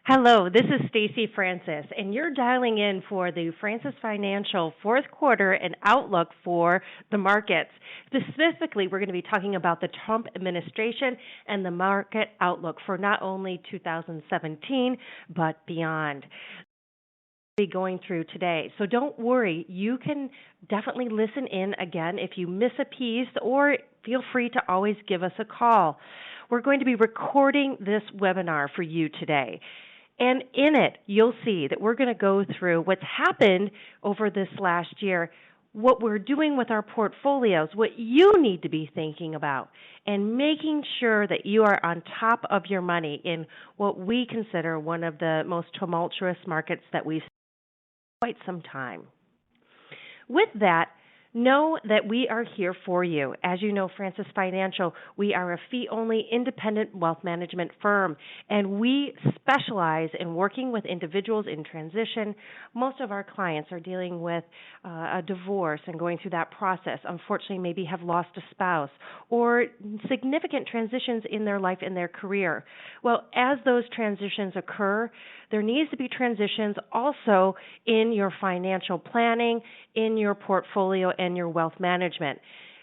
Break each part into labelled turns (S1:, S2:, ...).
S1: Hello, this is Stacy Francis, and you're dialing in for the Francis Financial fourth quarter and outlook for the markets. Specifically, we're going to be talking about the Trump administration and the market outlook for not only 2017, but beyond. Be going through today. So don't worry, you can definitely listen in again if you miss a piece, or feel free to always give us a call. We're going to be recording this webinar for you today. And in it, you'll see that we're going to go through what's happened over this last year, what we're doing with our portfolios, what you need to be thinking about, and making sure that you are on top of your money in what we consider one of the most tumultuous markets that we've quite some time. With that, know that we are here for you. As you know, Francis Financial, we are a fee-only independent wealth management firm, and we specialize in working with individuals in transition. Most of our clients are dealing with a divorce and going through that process. Unfortunately, maybe have lost a spouse or significant transitions in their life and their career. Well, as those transitions occur, there needs to be transitions also in your financial planning, in your portfolio, and your wealth management.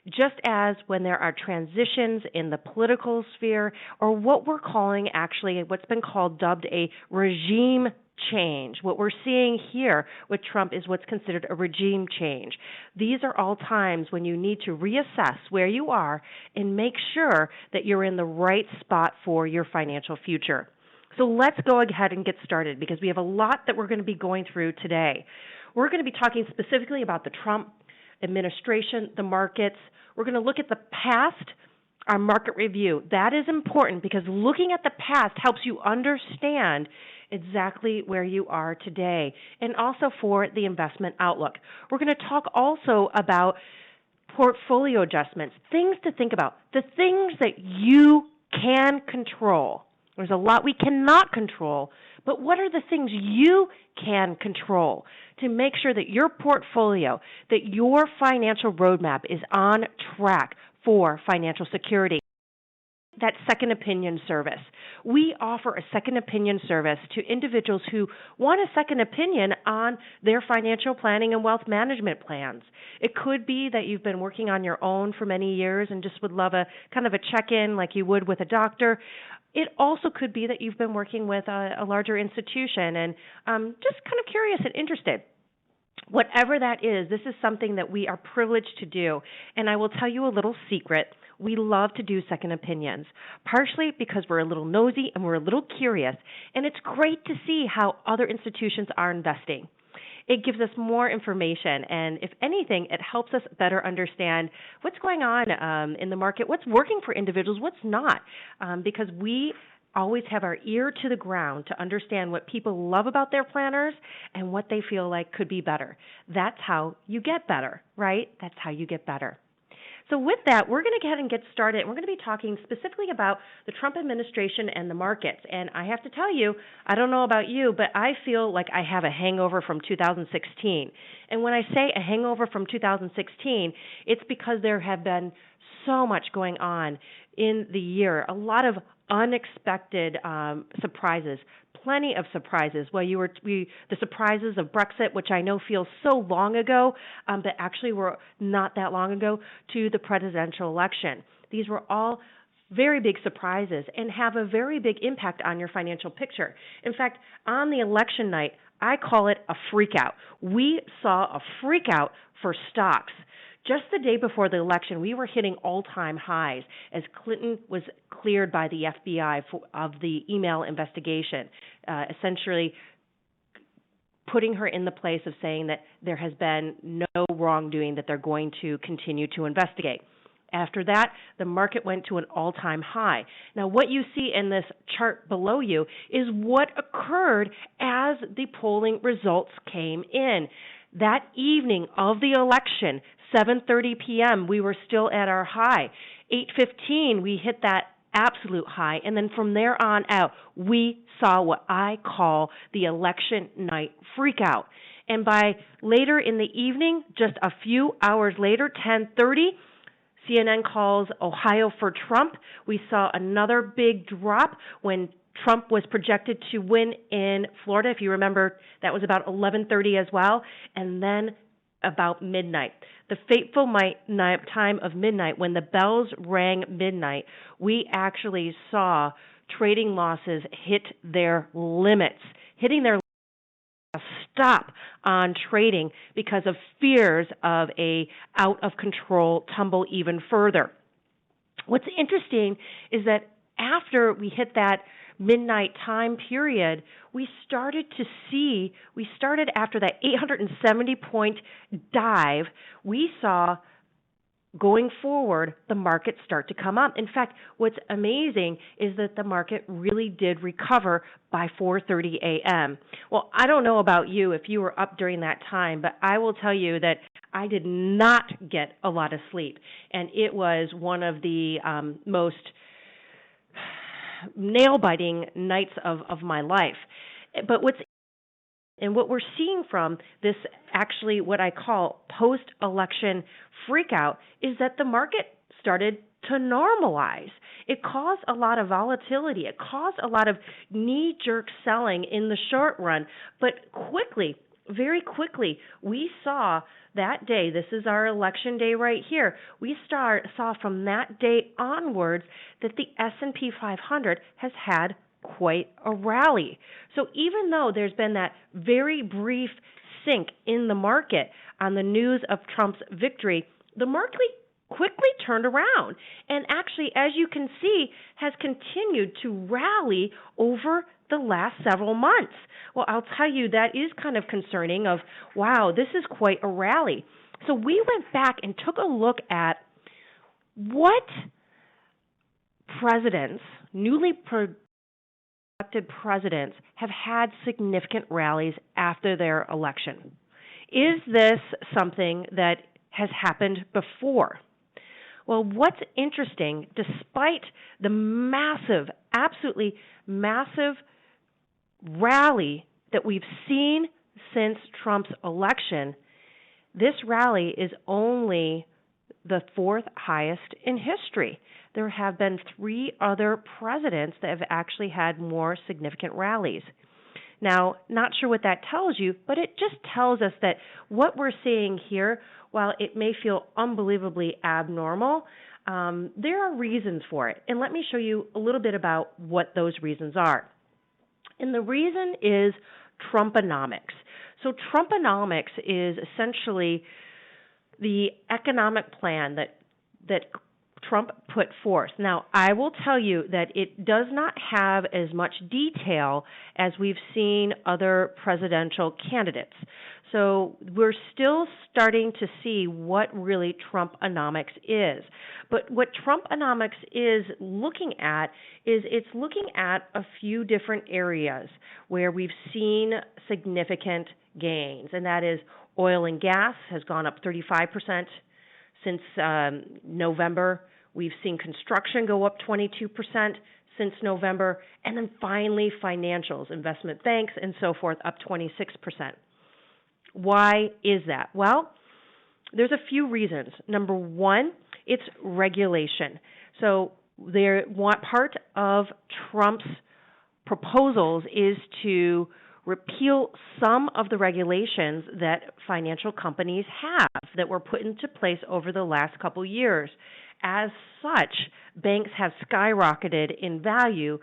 S1: Just as when there are transitions in the political sphere, or what we're calling actually what's been dubbed a regime change. What we're seeing here with Trump is what's considered a regime change. These are all times when you need to reassess where you are and make sure that you're in the right spot for your financial future. So let's go ahead and get started, because we have a lot that we're going to be going through today. We're going to be talking specifically about the Trump administration, the markets. We're going to look at the past, our market review. That is important because looking at the past helps you understand exactly where you are today, and also for the investment outlook. We're going to talk also about portfolio adjustments, things to think about, the things that you can control. There's a lot we cannot control, but what are the things you can control to make sure that your portfolio, that your financial roadmap is on track for financial security? That second opinion service. We offer a second opinion service to individuals who want a second opinion on their financial planning and wealth management plans. It could be that you've been working on your own for many years and just would love a kind of a check-in like you would with a doctor. It also could be that you've been working with a larger institution and just kind of curious and interested. Whatever that is, this is something that we are privileged to do. And I will tell you a little secret. We love to do second opinions, partially because we're a little nosy and we're a little curious. And it's great to see how other institutions are investing. It gives us more information, and if anything, it helps us better understand what's going on in the market, what's working for individuals, what's not, because we always have our ear to the ground to understand what people love about their planners and what they feel like could be better. That's how you get better, right? That's how you get better. So with that, we're going to go ahead and get started. We're going to be talking specifically about the Trump administration and the markets. And I have to tell you, I don't know about you, but I feel like I have a hangover from 2016. And when I say a hangover from 2016, it's because there have been so much going on in the year, a lot of unexpected surprises, plenty of surprises. Well, the surprises of Brexit, which I know feels so long ago, but actually were not that long ago, to the presidential election. These were all very big surprises and have a very big impact on your financial picture. In fact, on the election night, I call it a freak out. We saw a freak out for stocks. Just the day before the election, we were hitting all-time highs as Clinton was cleared by the FBI of the email investigation, essentially putting her in the place of saying that there has been no wrongdoing, that they're going to continue to investigate. After that, the market went to an all-time high. Now, what you see in this chart below you is what occurred as the polling results came in. That evening of the election, 7:30 p.m., we were still at our high. 8:15, we hit that absolute high. And then from there on out, we saw what I call the election night freakout. And by later in the evening, just a few hours later, 10:30, CNN calls Ohio for Trump. We saw another big drop when Trump was projected to win in Florida. If you remember, that was about 11:30 as well. And then about midnight, the fateful time of midnight, when the bells rang midnight, we actually saw trading losses hit their limits, hitting their stop on trading because of fears of a out of control tumble even further. What's interesting is that after we hit that midnight time period, we started after that 870 point dive, we saw going forward, the market start to come up. In fact, what's amazing is that the market really did recover by 4:30 a.m. Well, I don't know about you if you were up during that time, but I will tell you that I did not get a lot of sleep, and it was one of the most nail-biting nights of my life. But what we're seeing from this, actually what I call post-election freakout, is that the market started to normalize. It caused a lot of volatility. It caused a lot of knee-jerk selling in the short run. But quickly, very quickly, we saw that day, this is our election day right here, we saw from that day onwards that the S&P 500 has had quite a rally. So even though there's been that very brief sink in the market on the news of Trump's victory, the market quickly turned around and actually, as you can see, has continued to rally over the last several months. Well, I'll tell you, that is kind of concerning of, wow, this is quite a rally. So we went back and took a look at what presidents, newly elected presidents, have had significant rallies after their election. Is this something that has happened before? Well, what's interesting, despite the massive, absolutely massive rally that we've seen since Trump's election, this rally is only the fourth highest in history. There have been 3 other presidents that have actually had more significant rallies. Now, not sure what that tells you, but it just tells us that what we're seeing here, while it may feel unbelievably abnormal, there are reasons for it. And let me show you a little bit about what those reasons are. And the reason is Trumponomics. So Trumponomics is essentially the economic plan that Trump put forth. Now, I will tell you that it does not have as much detail as we've seen other presidential candidates. So we're still starting to see what really Trumponomics is. But what Trumponomics is looking at is it's looking at a few different areas where we've seen significant gains, and that is oil and gas has gone up 35% since November. We've seen construction go up 22% since November, and then finally financials, investment banks, and so forth, up 26%. Why is that? Well, there's a few reasons. Number one, it's regulation. So part of Trump's proposals is to repeal some of the regulations that financial companies have that were put into place over the last couple years. As such, banks have skyrocketed in value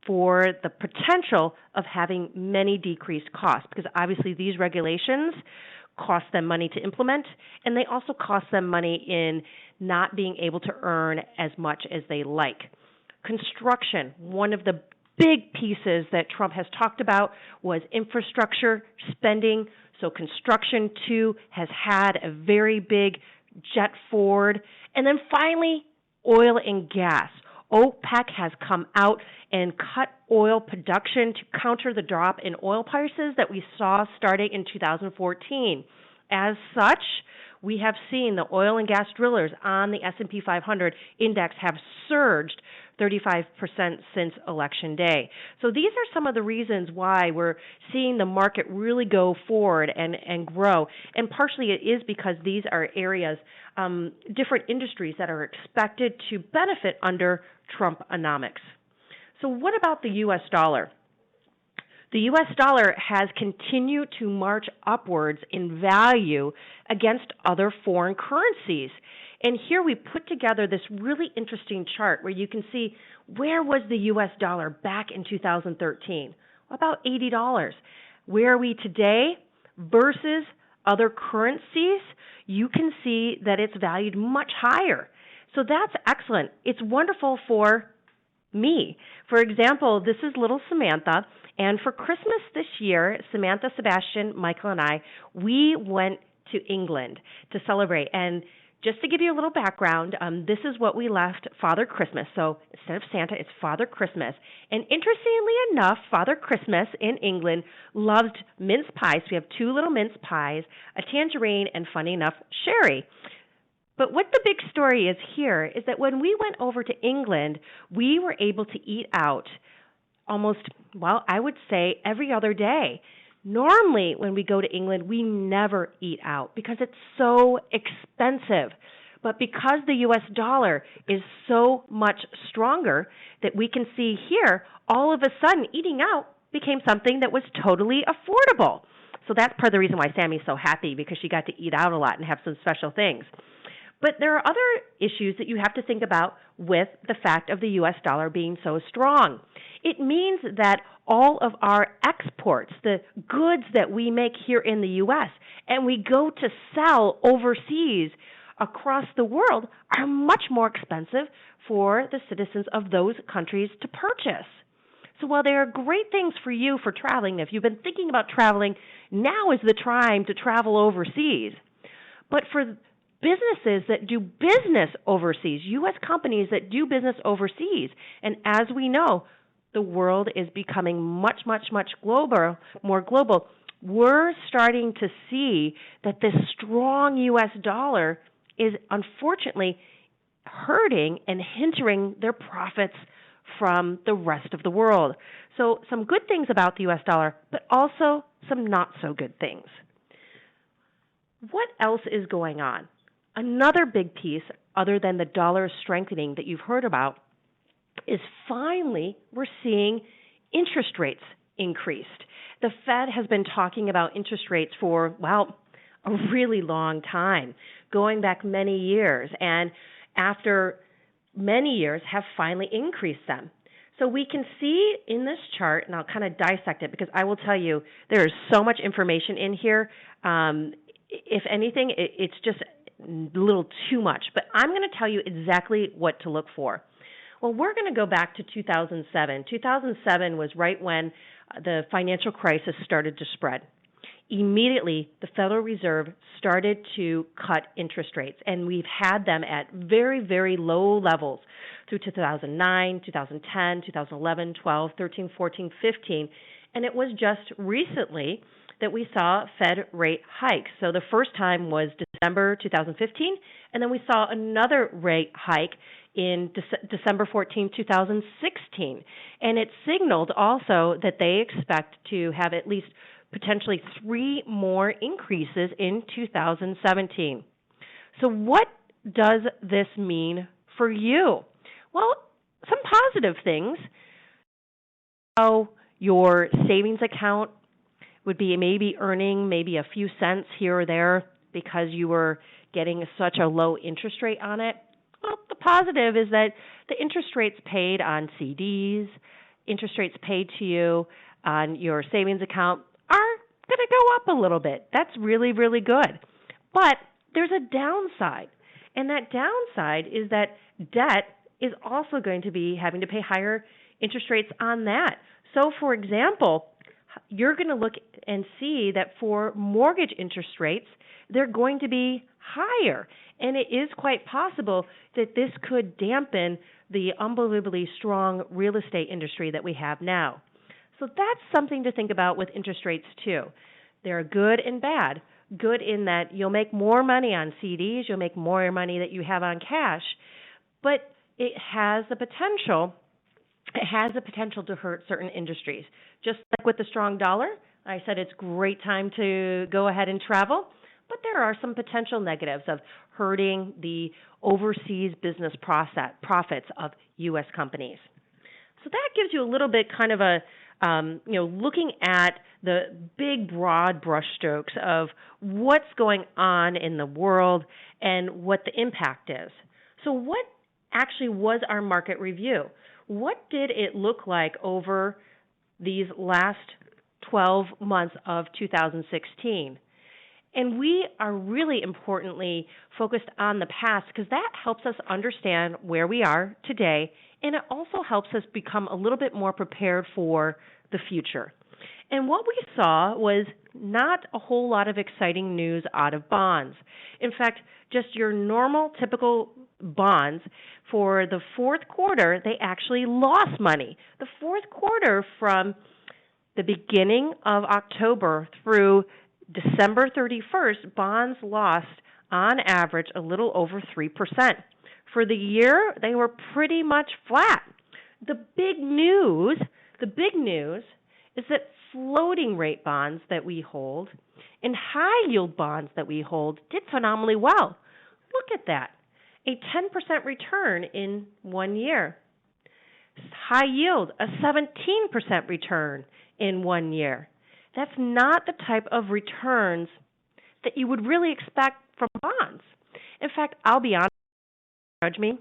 S1: for the potential of having many decreased costs, because obviously these regulations cost them money to implement, and they also cost them money in not being able to earn as much as they like. Construction, one of the big pieces that Trump has talked about was infrastructure spending. So construction, too, has had a very big jet forward. And then finally, oil and gas. OPEC has come out and cut oil production to counter the drop in oil prices that we saw starting in 2014. As such, we have seen the oil and gas drillers on the S&P 500 index have surged 35% since Election Day. So these are some of the reasons why we're seeing the market really go forward and grow. And partially it is because these are areas, different industries that are expected to benefit under Trumponomics. So what about the U.S. dollar? The U.S. dollar has continued to march upwards in value against other foreign currencies. And here we put together this really interesting chart where you can see where was the U.S. dollar back in 2013? About $80. Where are we today versus other currencies? You can see that it's valued much higher. So that's excellent. It's wonderful for me. For example, this is little Samantha, and for Christmas this year, Samantha, Sebastian, Michael, and I, we went to England to celebrate. And just to give you a little background, this is what we left Father Christmas. So instead of Santa, it's Father Christmas. And interestingly enough, Father Christmas in England loved mince pies. We have 2 little mince pies, a tangerine, and funny enough, sherry. But what the big story is here is that when we went over to England, we were able to eat out almost, well, I would say every other day. Normally, when we go to England, we never eat out because it's so expensive. But because the U.S. dollar is so much stronger that we can see here, all of a sudden, eating out became something that was totally affordable. So that's part of the reason why Sammy's so happy, because she got to eat out a lot and have some special things. But there are other issues that you have to think about with the fact of the U.S. dollar being so strong. It means that all of our exports, the goods that we make here in the U.S., and we go to sell overseas across the world, are much more expensive for the citizens of those countries to purchase. So while they are great things for you for traveling, if you've been thinking about traveling, now is the time to travel overseas. But for businesses that do business overseas, U.S. companies that do business overseas, and as we know, the world is becoming much, much, much more global. We're starting to see that this strong U.S. dollar is unfortunately hurting and hindering their profits from the rest of the world. So some good things about the U.S. dollar, but also some not so good things. What else is going on? Another big piece, other than the dollar strengthening that you've heard about, is finally we're seeing interest rates increased. The Fed has been talking about interest rates for, well, a really long time, going back many years, and after many years have finally increased them. So we can see in this chart, and I'll kind of dissect it because I will tell you there is so much information in here. If anything, it's just a little too much, but I'm going to tell you exactly what to look for. Well, we're going to go back to 2007. 2007 was right when the financial crisis started to spread. Immediately, the Federal Reserve started to cut interest rates, and we've had them at very, very low levels through 2009, 2010, 2011, 12, 13, 14, 15, and it was just recently that we saw Fed rate hikes. So the first time was December 2015, and then we saw another rate hike in December 14, 2016. And it signaled also that they expect to have at least potentially 3 more increases in 2017. So what does this mean for you? Well, some positive things. So your savings account would be maybe earning maybe a few cents here or there because you were getting such a low interest rate on it. Well, the positive is that the interest rates paid on CDs, interest rates paid to you on your savings account are going to go up a little bit. That's really, really good. But there's a downside, and that downside is that debt is also going to be having to pay higher interest rates on that. So, for example, you're going to look and see that for mortgage interest rates, they're going to be higher. And it is quite possible that this could dampen the unbelievably strong real estate industry that we have now. So that's something to think about with interest rates too. They're good and bad. Good in that you'll make more money on CDs, you'll make more money that you have on cash. But it has the potential to hurt certain industries. Just like with the strong dollar, I said it's a great time to go ahead and travel, but there are some potential negatives of hurting the overseas business profits of U.S. companies. So that gives you a little bit kind of a, looking at the big, broad brushstrokes of what's going on in the world and what the impact is. So what actually was our market review? What did it look like over these last 12 months of 2016? And we are really importantly focused on the past because that helps us understand where we are today, and it also helps us become a little bit more prepared for the future. And what we saw was not a whole lot of exciting news out of bonds. In fact, just your normal, typical bonds for the fourth quarter, they actually lost money. The fourth quarter from the beginning of October through December 31st, bonds lost on average a little over 3%. For the year, they were pretty much flat. The big news is that floating rate bonds that we hold and high yield bonds that we hold did phenomenally well. Look at that. A 10% return in 1 year. High yield, a 17% return in 1 year. That's not the type of returns that you would really expect from bonds. In fact, I'll be honest, judge me,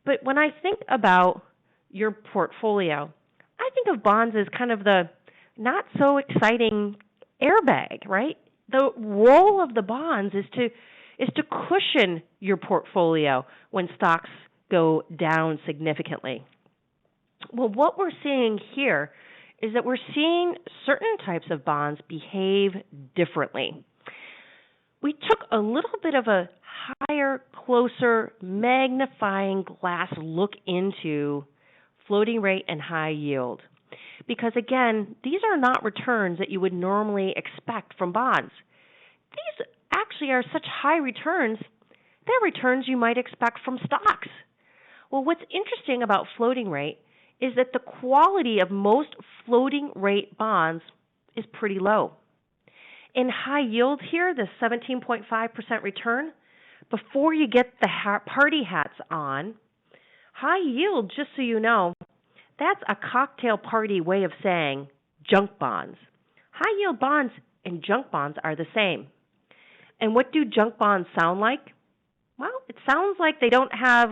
S1: but when I think about your portfolio, I think of bonds as kind of the not so exciting airbag, right? The role of the bonds is to cushion your portfolio when stocks go down significantly. Well, what we're seeing here is that we're seeing certain types of bonds behave differently. We took a little bit of a higher, closer, magnifying glass look into floating rate and high yield. Because again, these are not returns that you would normally expect from bonds. These actually are such high returns, they're returns you might expect from stocks. Well, what's interesting about floating rate is that the quality of most floating rate bonds is pretty low. In high yield here, the 17.5% return, before you get the party hats on, high yield, just so you know, that's a cocktail party way of saying junk bonds. High yield bonds and junk bonds are the same. And what do junk bonds sound like? Well, it sounds like they don't have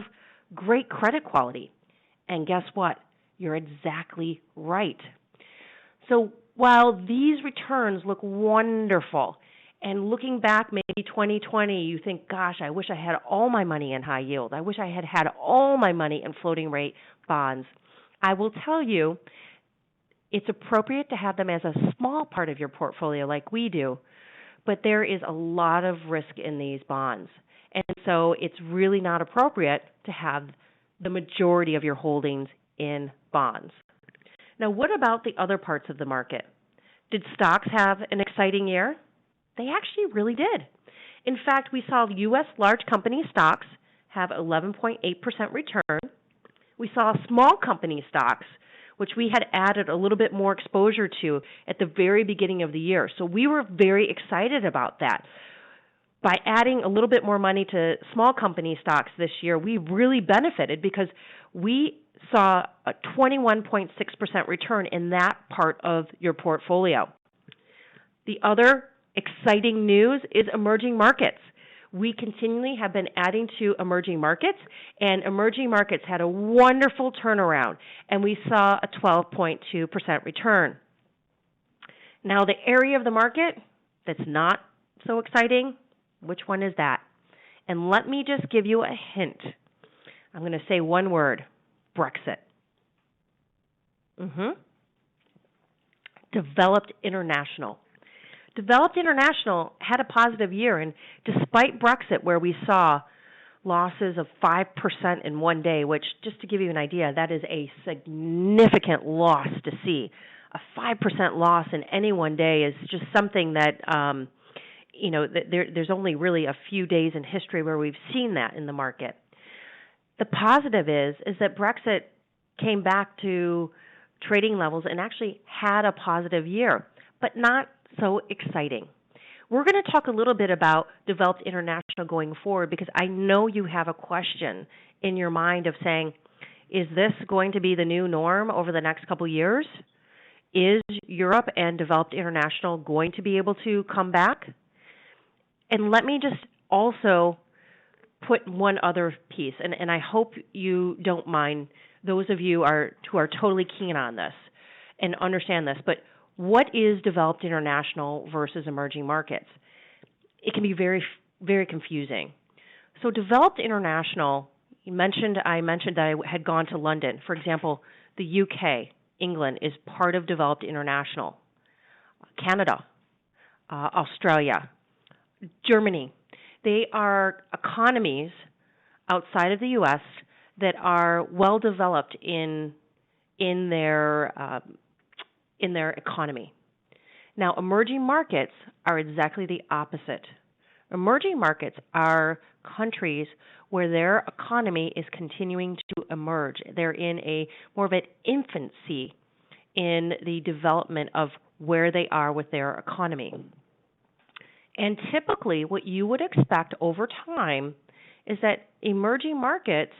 S1: great credit quality. And guess what? You're exactly right. So while these returns look wonderful, and looking back maybe 2020, you think, gosh, I wish I had all my money in high yield. I wish I had had all my money in floating rate bonds. I will tell you, it's appropriate to have them as a small part of your portfolio like we do, but there is a lot of risk in these bonds. And so it's really not appropriate to have the majority of your holdings in bonds. Now, what about the other parts of the market? Did stocks have an exciting year? They actually really did. In fact, we saw U.S. large company stocks have 11.8% return. We saw small company stocks, which we had added a little bit more exposure to at the very beginning of the year. So we were very excited about that. By adding a little bit more money to small company stocks this year, we really benefited because we saw a 21.6% return in that part of your portfolio. The other exciting news is emerging markets. We continually have been adding to emerging markets, and emerging markets had a wonderful turnaround, and we saw a 12.2% return. Now, the area of the market that's not so exciting, which one is that? And let me just give you a hint. I'm going to say one word, Brexit. Developed International. Developed International had a positive year, and despite Brexit, where we saw losses of 5% in one day, which, just to give you an idea, that is a significant loss to see. A 5% loss in any one day is just something that, there's only really a few days in history where we've seen that in the market. The positive is that Brexit came back to trading levels and actually had a positive year, but not so exciting. We're going to talk a little bit about developed international going forward because I know you have a question in your mind of saying, is this going to be the new norm over the next couple of years? Is Europe and developed international going to be able to come back? And let me just also put one other piece, and I hope you don't mind, those of you who are totally keen on this and understand this, but what is developed international versus emerging markets? It can be very, very confusing. So developed international, I mentioned that I had gone to London. For example, the UK, England, is part of developed international. Canada, Australia, Germany. They are economies outside of the U.S. that are well developed in their economy. Now, emerging markets are exactly the opposite. Emerging markets are countries where their economy is continuing to emerge. They're in a more of an infancy in the development of where they are with their economy. And typically, what you would expect over time is that emerging markets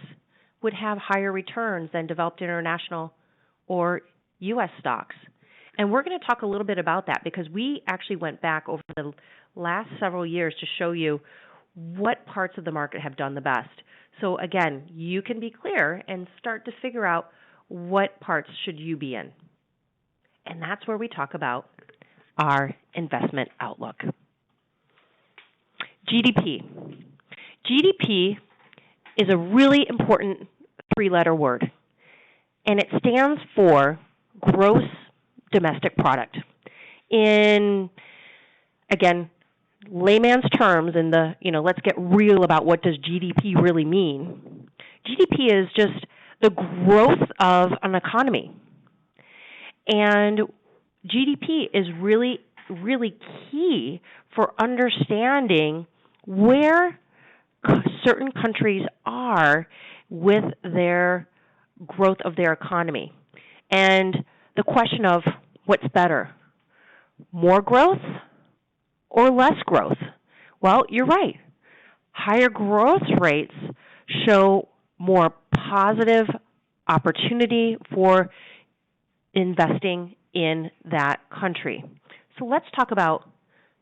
S1: would have higher returns than developed international or U.S. stocks. And we're going to talk a little bit about that because we actually went back over the last several years to show you what parts of the market have done the best. So again, you can be clear and start to figure out what parts should you be in. And that's where we talk about our investment outlook. GDP. GDP is a really important three-letter word, and it stands for gross domestic product. In, again, layman's terms, let's get real about what does GDP really mean. GDP is just the growth of an economy. And GDP is really, really key for understanding where certain countries are with their growth of their economy. And the question of what's better, more growth or less growth? Well, you're right. Higher growth rates show more positive opportunity for investing in that country. So let's talk about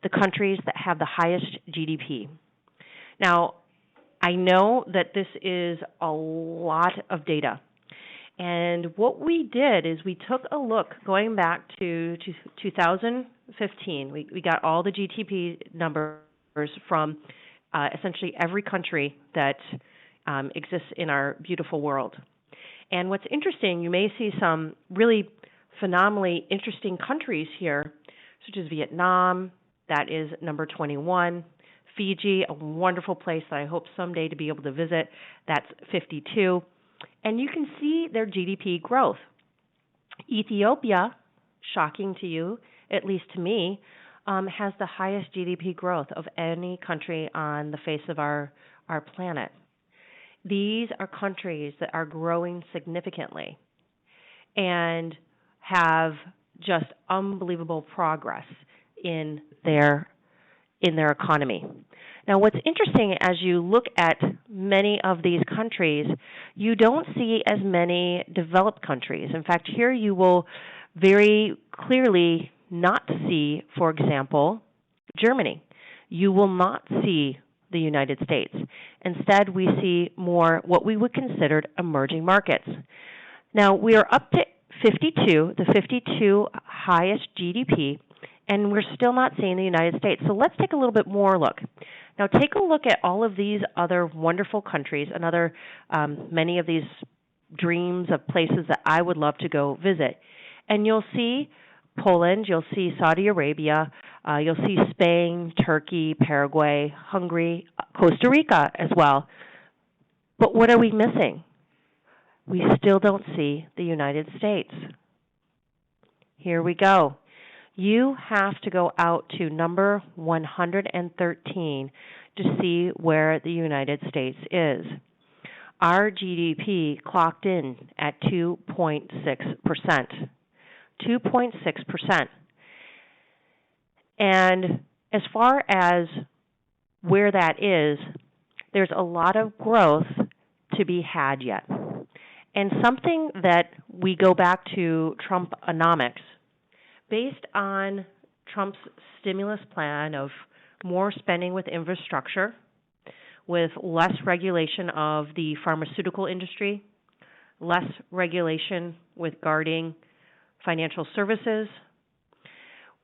S1: the countries that have the highest GDP. Now, I know that this is a lot of data. And what we did is we took a look going back to 2015. We got all the GDP numbers from essentially every country that exists in our beautiful world. And what's interesting, you may see some really phenomenally interesting countries here, such as Vietnam, that is number 21. Fiji, a wonderful place that I hope someday to be able to visit, that's 52. And you can see their GDP growth. Ethiopia, shocking to you, at least to me, has the highest GDP growth of any country on the face of our planet. These are countries that are growing significantly and have just unbelievable progress in their economy. Now, what's interesting as you look at many of these countries, you don't see as many developed countries. In fact, here you will very clearly not see, for example, Germany. You will not see the United States. Instead, we see more what we would consider emerging markets. Now, we are up to 52, the 52 highest GDP, and we're still not seeing the United States. So let's take a little bit more look. Now, take a look at all of these other wonderful countries, many of these dreams of places that I would love to go visit. And you'll see Poland, you'll see Saudi Arabia, you'll see Spain, Turkey, Paraguay, Hungary, Costa Rica as well. But what are we missing? We still don't see the United States. Here we go. You have to go out to number 113 to see where the United States is. our GDP clocked in at 2.6%. 2.6%. And as far as where that is, there's a lot of growth to be had yet. And something that we go back to Trumponomics, based on Trump's stimulus plan of more spending with infrastructure, with less regulation of the pharmaceutical industry, less regulation with guarding financial services,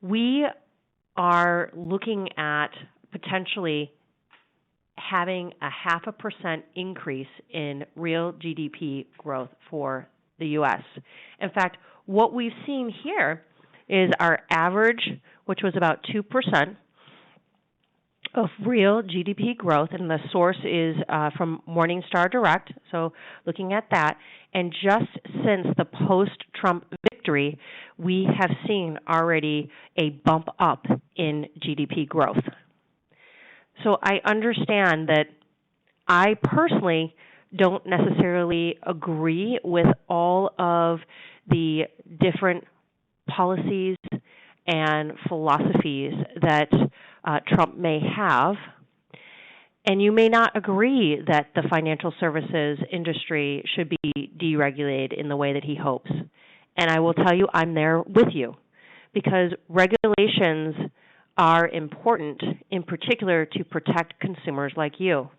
S1: we are looking at potentially having a 0.5% increase in real GDP growth for the U.S. In fact, what we've seen here is our average, which was about 2% of real GDP growth, and the source is from Morningstar Direct, so looking at that. And just since the post-Trump victory, we have seen already a bump up in GDP growth. So I understand that I personally don't necessarily agree with all of the different policies and philosophies that Trump may have. And you may not agree that the financial services industry should be deregulated in the way that he hopes. And I will tell you, I'm there with you, because regulations are important, in particular to protect consumers like you.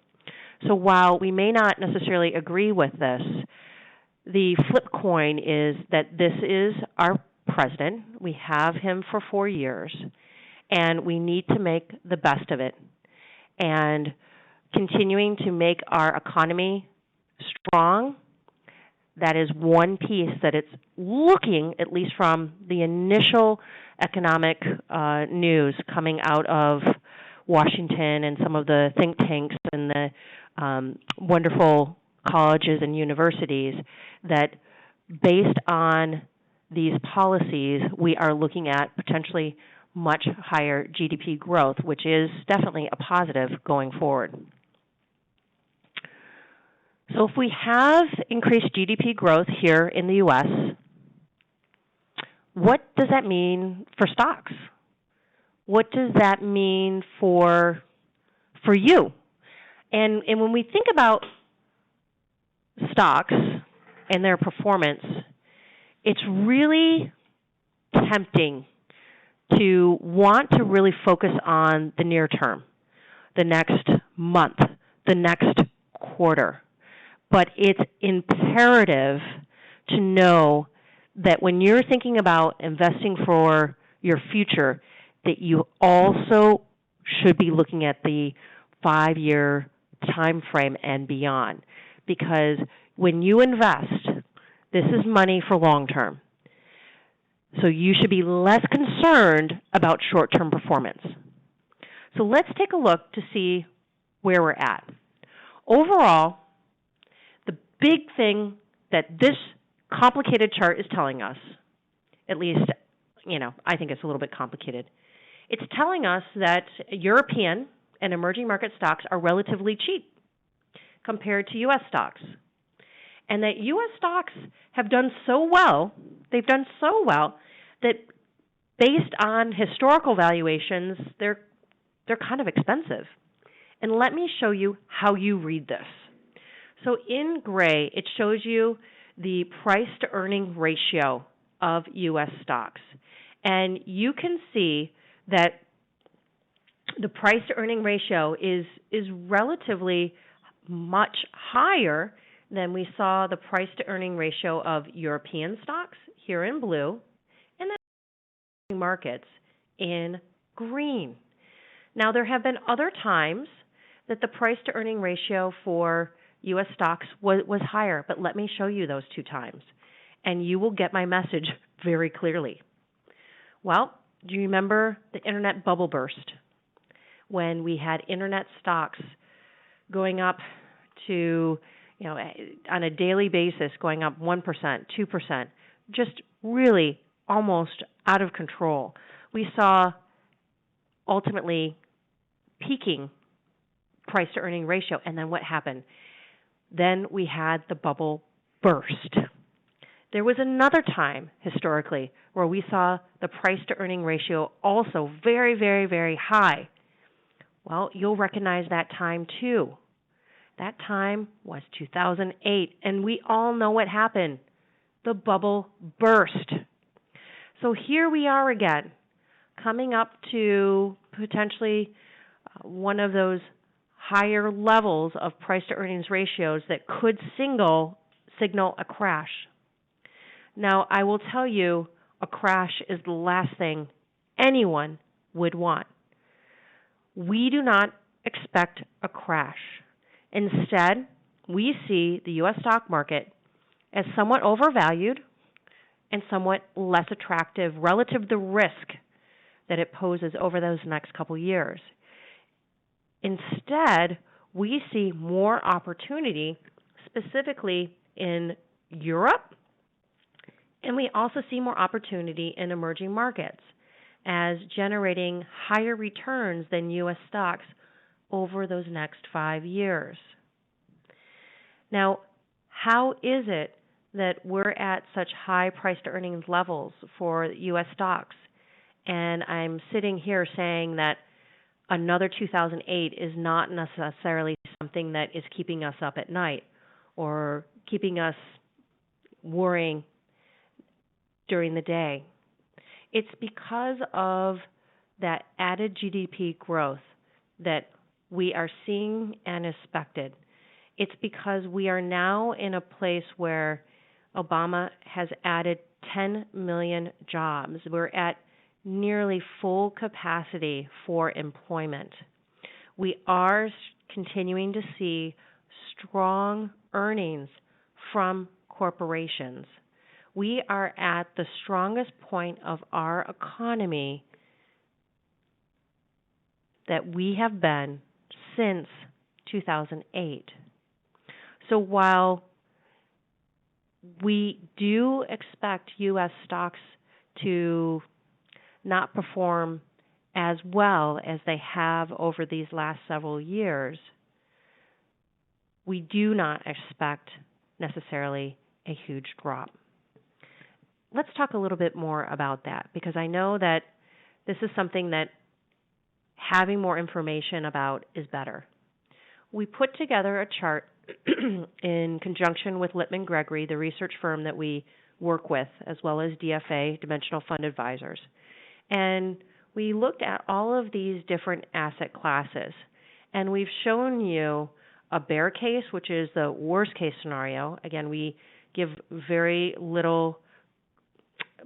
S1: So while we may not necessarily agree with this, the flip coin is that this is our president. We have him for 4 years, and we need to make the best of it. And continuing to make our economy strong, that is one piece that it's looking, at least from the initial economic news coming out of Washington and some of the think tanks and the wonderful colleges and universities, that based on these policies, we are looking at potentially much higher GDP growth, which is definitely a positive going forward. So if we have increased GDP growth here in the U.S., what does that mean for stocks? What does that mean for you? And when we think about stocks and their performance, it's really tempting to want to really focus on the near term, the next month, the next quarter. But it's imperative to know that when you're thinking about investing for your future, that you also should be looking at the 5-year time frame and beyond. Because when you invest, this is money for long term. So you should be less concerned about short-term performance. So let's take a look to see where we're at. Overall, the big thing that this complicated chart is telling us, at least, I think it's a little bit complicated. It's telling us that European and emerging market stocks are relatively cheap compared to U.S. stocks. And that U.S. stocks have done so well, they've done so well, that based on historical valuations, they're kind of expensive. And let me show you how you read this. So in gray, it shows you the price-to-earning ratio of U.S. stocks. And you can see that the price-to-earning ratio is relatively much higher than we saw the price-to-earning ratio of European stocks, here in blue, and then markets in green. Now, there have been other times that the price-to-earning ratio for U.S. stocks was higher, but let me show you those 2 times, and you will get my message very clearly. Well, do you remember the internet bubble burst, when we had internet stocks going up to, on a daily basis, going up 1%, 2%, just really almost out of control? We saw ultimately peaking price-to-earning ratio, and then what happened? Then we had the bubble burst. There was another time historically where we saw the price to earning ratio also very, very, very high. Well, you'll recognize that time too. That time was 2008, and we all know what happened. The bubble burst. So here we are again, coming up to potentially one of those higher levels of price to earnings ratios that could signal a crash. Now, I will tell you, a crash is the last thing anyone would want. We do not expect a crash. Instead, we see the U.S. stock market as somewhat overvalued and somewhat less attractive relative to the risk that it poses over those next couple years. Instead, we see more opportunity specifically in Europe, and we also see more opportunity in emerging markets as generating higher returns than U.S. stocks over those next 5 years. Now, how is it that we're at such high price to earnings levels for U.S. stocks? And I'm sitting here saying that another 2008 is not necessarily something that is keeping us up at night or keeping us worrying during the day. It's because of that added GDP growth that we are seeing and expected. It's because we are now in a place where Obama has added 10 million jobs. We're at nearly full capacity for employment. We are continuing to see strong earnings from corporations. We are at the strongest point of our economy that we have been since 2008. So while we do expect U.S. stocks to not perform as well as they have over these last several years, we do not expect necessarily a huge drop. Let's talk a little bit more about that, because I know that this is something that having more information about is better. We put together a chart in conjunction with Lippman Gregory, the research firm that we work with, as well as DFA, Dimensional Fund Advisors. And we looked at all of these different asset classes, and we've shown you a bear case, which is the worst case scenario. Again, we give very little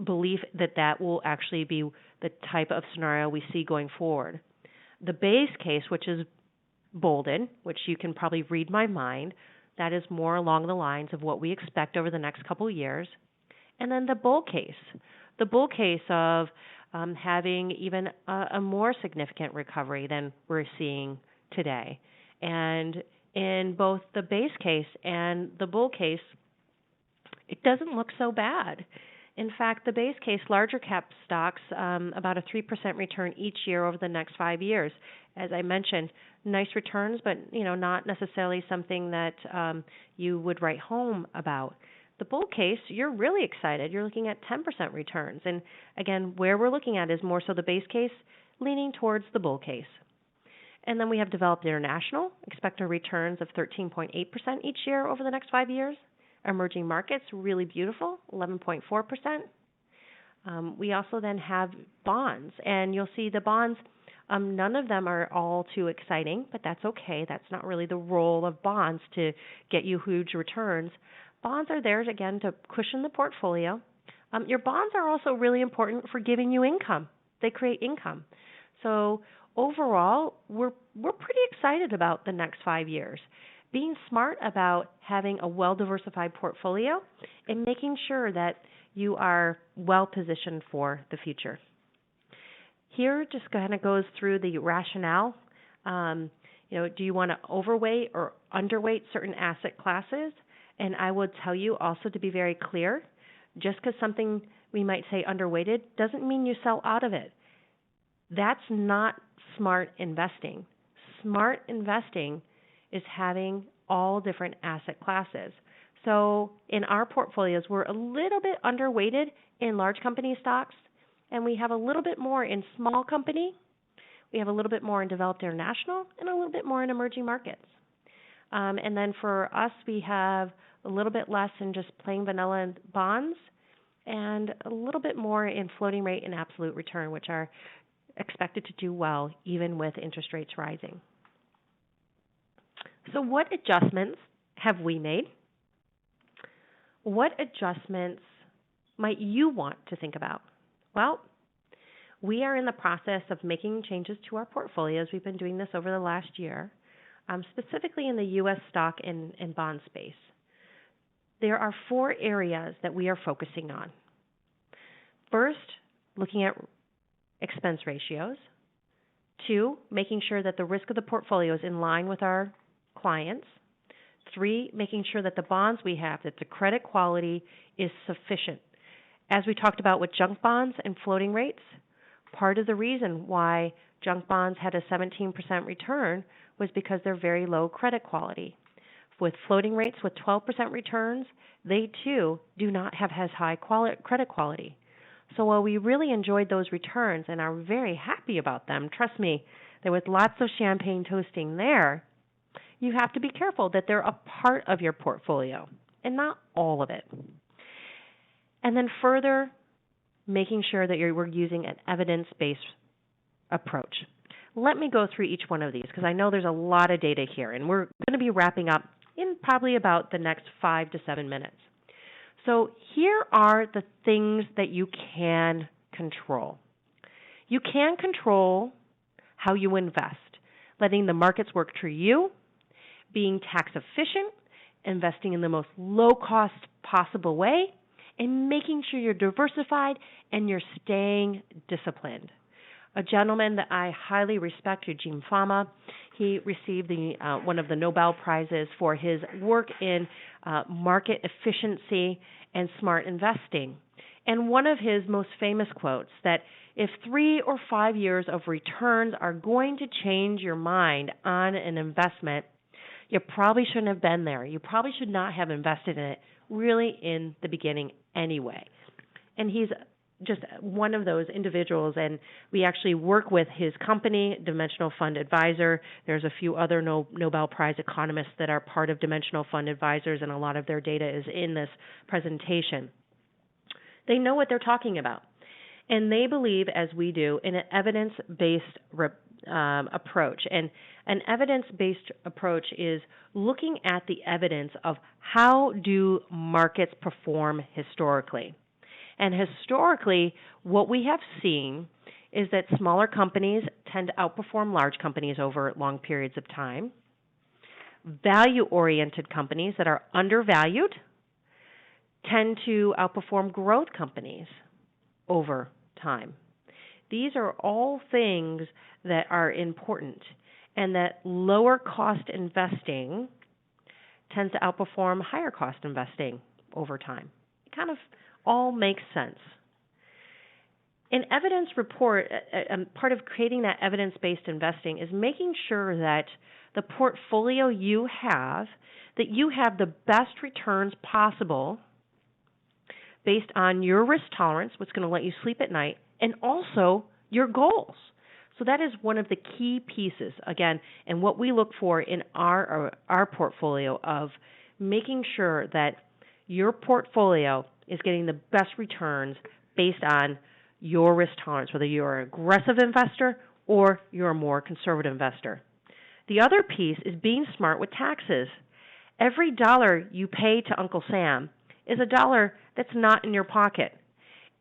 S1: belief that that will actually be the type of scenario we see going forward. The base case, which is bolded, which you can probably read my mind, that is more along the lines of what we expect over the next couple of years. And then the bull case of having even a more significant recovery than we're seeing today. And in both the base case and the bull case, it doesn't look so bad. In fact, the base case, larger cap stocks, about a 3% return each year over the next 5 years. As I mentioned, nice returns, but not necessarily something that you would write home about. The bull case, you're really excited. You're looking at 10% returns. And again, where we're looking at is more so the base case, leaning towards the bull case. And then we have developed international, expected returns of 13.8% each year over the next 5 years. Emerging markets, really beautiful, 11.4%. We also then have bonds, and you'll see the bonds, none of them are all too exciting, but that's okay. That's not really the role of bonds to get you huge returns. Bonds are there, again, to cushion the portfolio. Your bonds are also really important for giving you income. They create income. So overall, we're pretty excited about the next 5 years. Being smart about having a well-diversified portfolio and making sure that you are well-positioned for the future. Here just kind of goes through the rationale. Do you want to overweight or underweight certain asset classes? And I would tell you also to be very clear, just because something we might say underweighted doesn't mean you sell out of it. That's not smart investing. Smart investing is having all different asset classes. So in our portfolios, we're a little bit underweighted in large company stocks, and we have a little bit more in small company. We have a little bit more in developed international and a little bit more in emerging markets. And then for us, we have a little bit less in just plain vanilla bonds and a little bit more in floating rate and absolute return, which are expected to do well even with interest rates rising. So what adjustments have we made? What adjustments might you want to think about? Well, we are in the process of making changes to our portfolios. We've been doing this over the last year, specifically in the U.S. stock and bond space. There are 4 areas that we are focusing on. First, looking at expense ratios. 2, making sure that the risk of the portfolio is in line with our clients. 3, making sure that the bonds we have, that the credit quality is sufficient. As we talked about with junk bonds and floating rates, part of the reason why junk bonds had a 17% return was because they're very low credit quality. With floating rates with 12% returns, they too do not have as high credit quality. So while we really enjoyed those returns and are very happy about them, trust me, there was lots of champagne toasting there, you have to be careful that they're a part of your portfolio and not all of it. And then further, making sure that we're using an evidence-based approach. Let me go through each one of these because I know there's a lot of data here, and we're going to be wrapping up in probably about the next 5 to 7 minutes. So here are the things that you can control. You can control how you invest, letting the markets work for you, being tax efficient, investing in the most low-cost possible way, and making sure you're diversified and you're staying disciplined. A gentleman that I highly respect, Eugene Fama, he received one of the Nobel Prizes for his work in market efficiency and smart investing. And one of his most famous quotes that if 3 or 5 years of returns are going to change your mind on an investment, you probably shouldn't have been there. You probably should not have invested in it really in the beginning anyway. And he's just one of those individuals, and we actually work with his company, Dimensional Fund Advisor. There's a few other Nobel Prize economists that are part of Dimensional Fund Advisors, and a lot of their data is in this presentation. They know what they're talking about, and they believe, as we do, in an evidence-based approach. And an evidence-based approach is looking at the evidence of how do markets perform historically. And historically, what we have seen is that smaller companies tend to outperform large companies over long periods of time. Value-oriented companies that are undervalued tend to outperform growth companies over time. These are all things that are important, and that lower cost investing tends to outperform higher cost investing over time. It kind of all makes sense. An evidence report, part of creating that evidence-based investing is making sure that the portfolio you have, that you have the best returns possible based on your risk tolerance, what's going to let you sleep at night, and also your goals. So that is one of the key pieces, again, and what we look for in our portfolio of making sure that your portfolio is getting the best returns based on your risk tolerance, whether you're an aggressive investor or you're a more conservative investor. The other piece is being smart with taxes. Every dollar you pay to Uncle Sam is a dollar that's not in your pocket.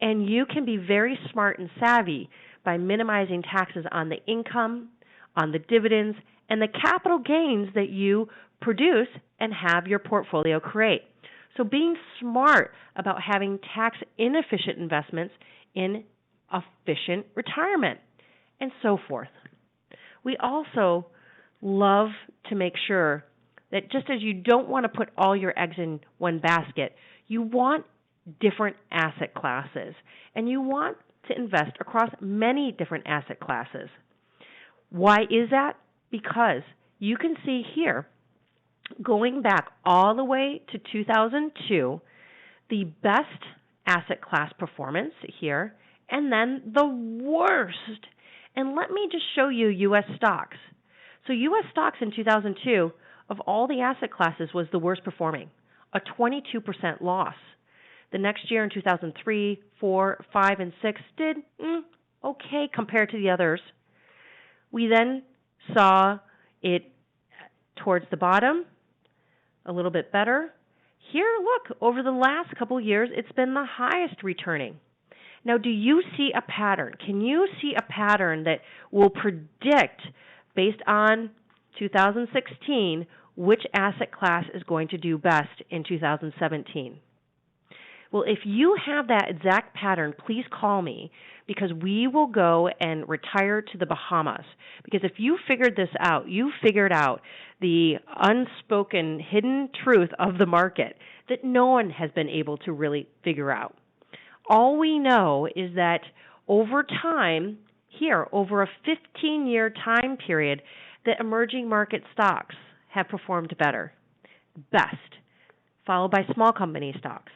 S1: And you can be very smart and savvy by minimizing taxes on the income, on the dividends, and the capital gains that you produce and have your portfolio create. So being smart about having tax inefficient investments in efficient retirement and so forth. We also love to make sure that just as you don't want to put all your eggs in one basket, you want different asset classes, and you want to invest across many different asset classes. Why is that? Because you can see here Going back all the way to 2002, the best asset class performance here, and then the worst. And let me just show you U.S. stocks. So U.S. stocks in 2002, of all the asset classes, was the worst performing, a 22% loss. The next year in 2003, 4, 5, and 6 did okay compared to the others. We then saw it towards the bottom, a little bit better. Here, look, over the last couple of years, it's been the highest returning. Now, do you see a pattern? Can you see a pattern that will predict, based on 2016, which asset class is going to do best in 2017? Well, if you have that exact pattern, please call me, because we will go and retire to the Bahamas. Because if you figured this out, you figured out the unspoken, hidden truth of the market that no one has been able to really figure out. All we know is that over time, here, over a 15-year time period, the emerging market stocks have performed best, followed by small company stocks,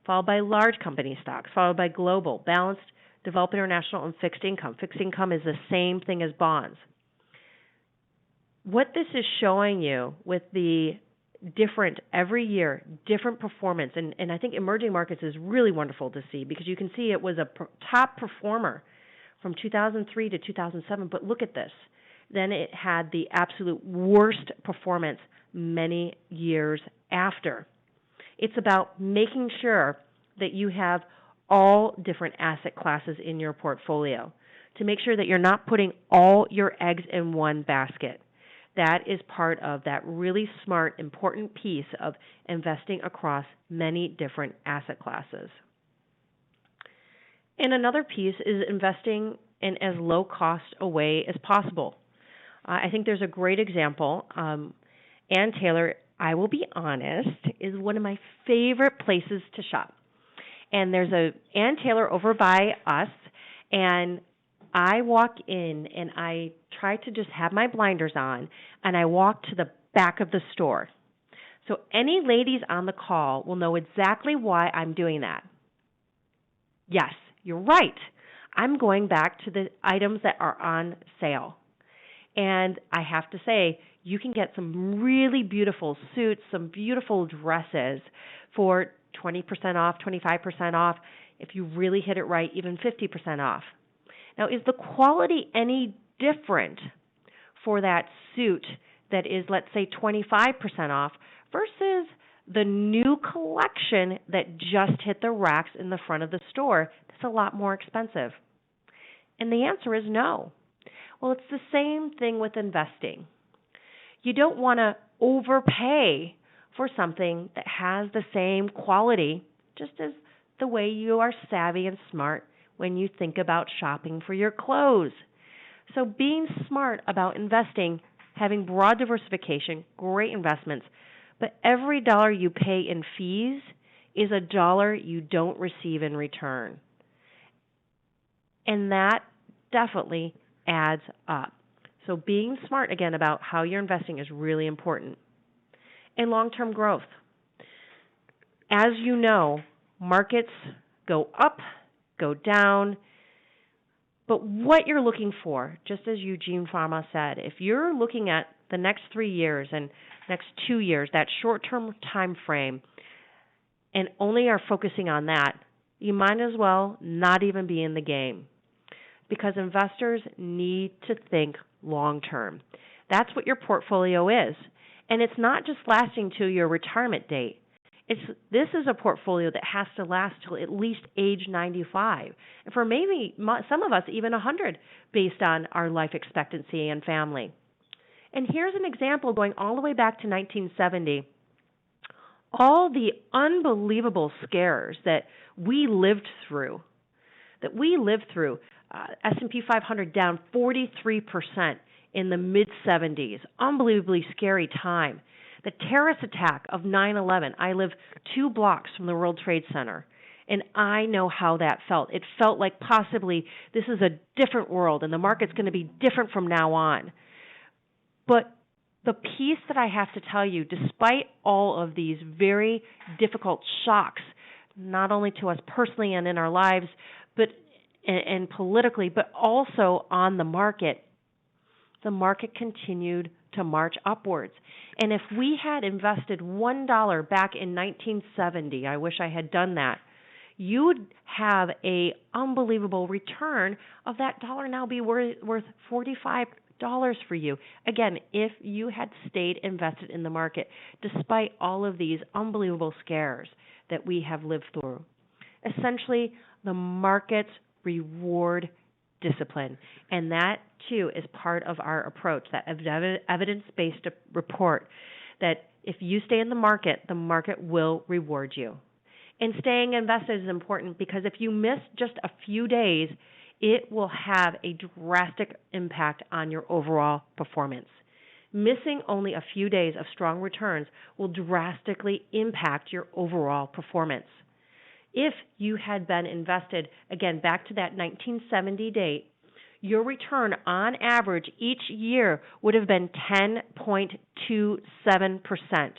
S1: followed by large company stocks, followed by global, balanced, developed international, and fixed income. Fixed income is the same thing as bonds. What this is showing you with the different, every year, different performance, and I think emerging markets is really wonderful to see, because you can see it was a top performer from 2003 to 2007, but look at this. Then it had the absolute worst performance many years after. It's about making sure that you have all different asset classes in your portfolio to make sure that you're not putting all your eggs in one basket. That is part of that really smart, important piece of investing across many different asset classes. And another piece is investing in as low cost a way as possible. I think there's a great example. Ann Taylor, I will be honest, is one of my favorite places to shop. And there's a Ann Taylor over by us, and I walk in and I try to just have my blinders on, and I walk to the back of the store. So any ladies on the call will know exactly why I'm doing that. Yes, you're right. I'm going back to the items that are on sale. And I have to say, you can get some really beautiful suits, some beautiful dresses for 20% off, 25% off, if you really hit it right, even 50% off. Now, is the quality any different for that suit that is, let's say, 25% off versus the new collection that just hit the racks in the front of the store that's a lot more expensive? And the answer is no. Well, it's the same thing with investing. You don't want to overpay for something that has the same quality, just as the way you are savvy and smart when you think about shopping for your clothes. So being smart about investing, having broad diversification, great investments, but every dollar you pay in fees is a dollar you don't receive in return. And that definitely adds up. So being smart, again, about how you're investing is really important. And long-term growth. As you know, markets go up, go down, but what you're looking for, just as Eugene Fama said, if you're looking at the next 3 years and next 2 years, that short-term time frame, and only are focusing on that, you might as well not even be in the game, because investors need to think long-term. That's what your portfolio is. And it's not just lasting to your retirement date. This is a portfolio that has to last till at least age 95, and for maybe some of us even 100, based on our life expectancy and family. And here's an example going all the way back to 1970. All the unbelievable scares that we lived through, S&P 500 down 43% in the mid-70s, unbelievably scary time. The terrorist attack of 9/11, I live 2 blocks from the World Trade Center, and I know how that felt. It felt like possibly this is a different world, and the market's going to be different from now on. But The piece that I have to tell you, despite all of these very difficult shocks, not only to us personally and in our lives, but and politically, but also on the market continued to march upwards. And if we had invested $1 back in 1970, I wish I had done that, you would have a unbelievable return of that dollar now be worth $45 for you. Again, if you had stayed invested in the market despite all of these unbelievable scares that we have lived through. Essentially, the markets reward discipline, and that too is part of our approach, that evidence-based report, that if you stay in the market will reward you. And staying invested is important because if you miss just a few days, it will have a drastic impact on your overall performance. Missing only a few days of strong returns will drastically impact your overall performance. If you had been invested, again, back to that 1970 date, your return on average each year would have been 10.27%.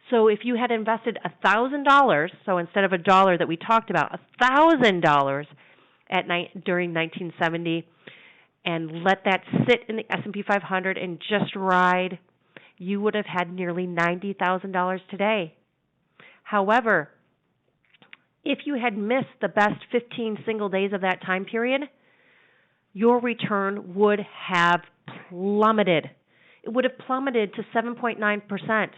S1: So if you had invested $1,000, so instead of a dollar that we talked about, $1,000 during 1970, and let that sit in the S&P 500 and just ride, you would have had nearly $90,000 today. However, if you had missed the best 15 single days of that time period, your return would have plummeted. It would have plummeted to 7.9%.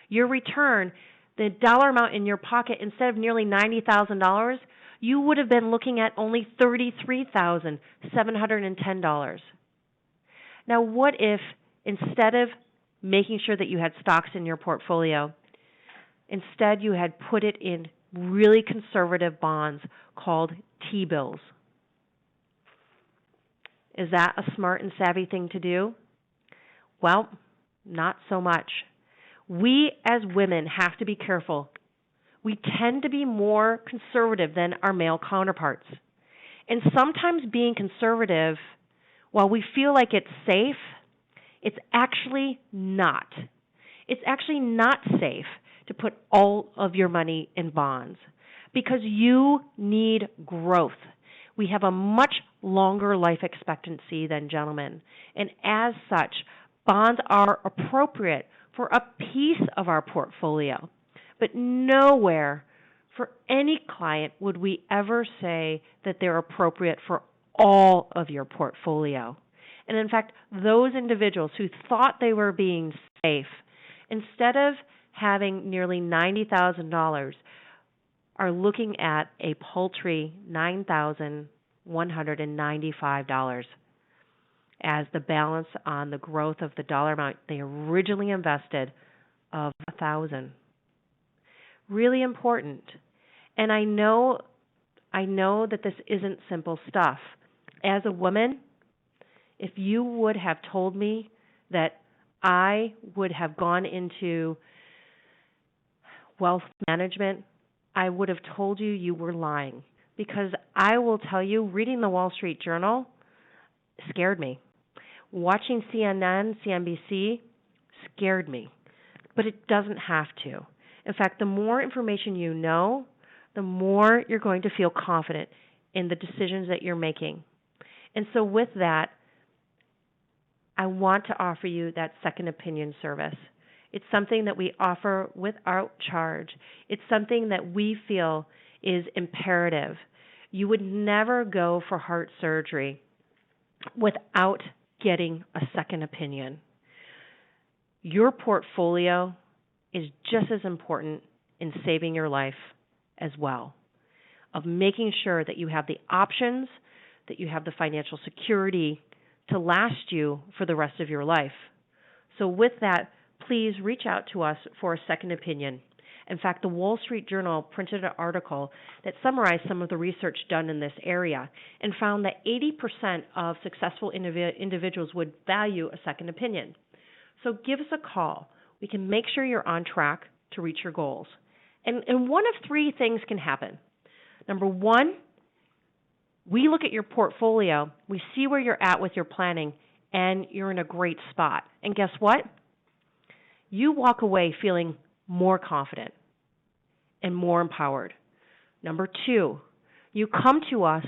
S1: Your return, the dollar amount in your pocket, instead of nearly $90,000, you would have been looking at only $33,710. Now, what if instead of making sure that you had stocks in your portfolio, instead you had put it in really conservative bonds called T-bills? Is that a smart and savvy thing to do? Well, not so much. We as women have to be careful. We tend to be more conservative than our male counterparts. And sometimes being conservative, while we feel like it's safe, it's actually not. It's actually not safe to put all of your money in bonds because you need growth. We have a much longer life expectancy than gentlemen. And as such, bonds are appropriate for a piece of our portfolio. But nowhere for any client would we ever say that they're appropriate for all of your portfolio. And in fact, those individuals who thought they were being safe, instead of having nearly $90,000, are looking at a paltry $9,195 as the balance on the growth of the dollar amount they originally invested of $1,000. Really important. And I know that this isn't simple stuff. As a woman, if you would have told me that I would have gone into wealth management, I would have told you you were lying. Because I will tell you, reading the Wall Street Journal scared me. Watching CNN, CNBC scared me. But it doesn't have to. In fact, the more information you know, the more you're going to feel confident in the decisions that you're making. And so with that, I want to offer you that second opinion service. It's something that we offer without charge. It's something that we feel is imperative. You would never go for heart surgery without getting a second opinion. Your portfolio is just as important in saving your life as well, of making sure that you have the options, that you have the financial security to last you for the rest of your life. So with that, please reach out to us for a second opinion. In fact, the Wall Street Journal printed an article that summarized some of the research done in this area and found that 80% of successful individuals would value a second opinion. So give us a call. We can make sure you're on track to reach your goals. And one of three things can happen. Number one, we look at your portfolio, we see where you're at with your planning, and you're in a great spot. And guess what? You walk away feeling more confident and more empowered. Number two, you come to us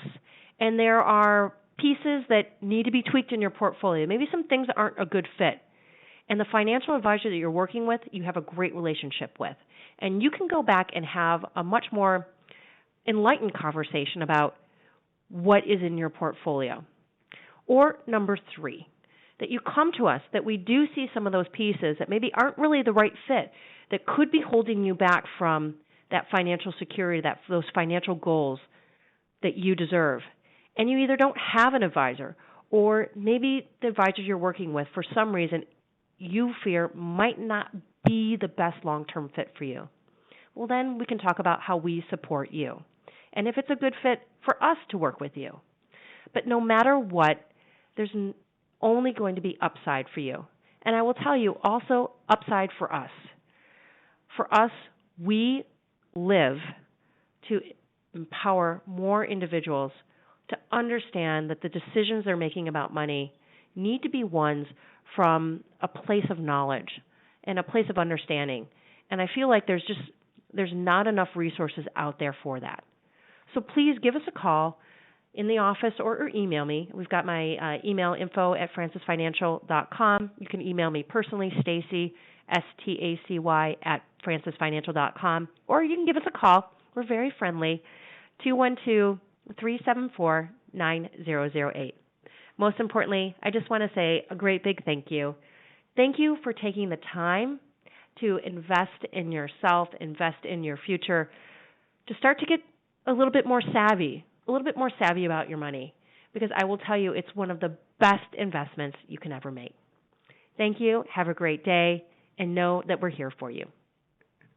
S1: and there are pieces that need to be tweaked in your portfolio. Maybe some things aren't a good fit. And the financial advisor that you're working with, you have a great relationship with. And you can go back and have a much more enlightened conversation about what is in your portfolio. Or number three, that you come to us, that we do see some of those pieces that maybe aren't really the right fit, that could be holding you back from that financial security, those financial goals that you deserve. And you either don't have an advisor, or maybe the advisor you're working with, for some reason, you fear might not be the best long-term fit for you. Well, then we can talk about how we support you and if it's a good fit for us to work with you. But no matter what, there's only going to be upside for you. And I will tell you also upside for us. For us, we live to empower more individuals to understand that the decisions they're making about money need to be ones from a place of knowledge and a place of understanding. And I feel like there's not enough resources out there for that. So please give us a call in the office or email me. We've got my email info@francisfinancial.com. You can email me personally, Stacy, STACY, @francisfinancial.com. Or you can give us a call. We're very friendly, 212-374-9008. Most importantly, I just want to say a great big thank you. Thank you for taking the time to invest in yourself, invest in your future, to start to get a little bit more savvy about your money, because I will tell you it's one of the best investments you can ever make. Thank you. Have a great day, and know that we're here for you.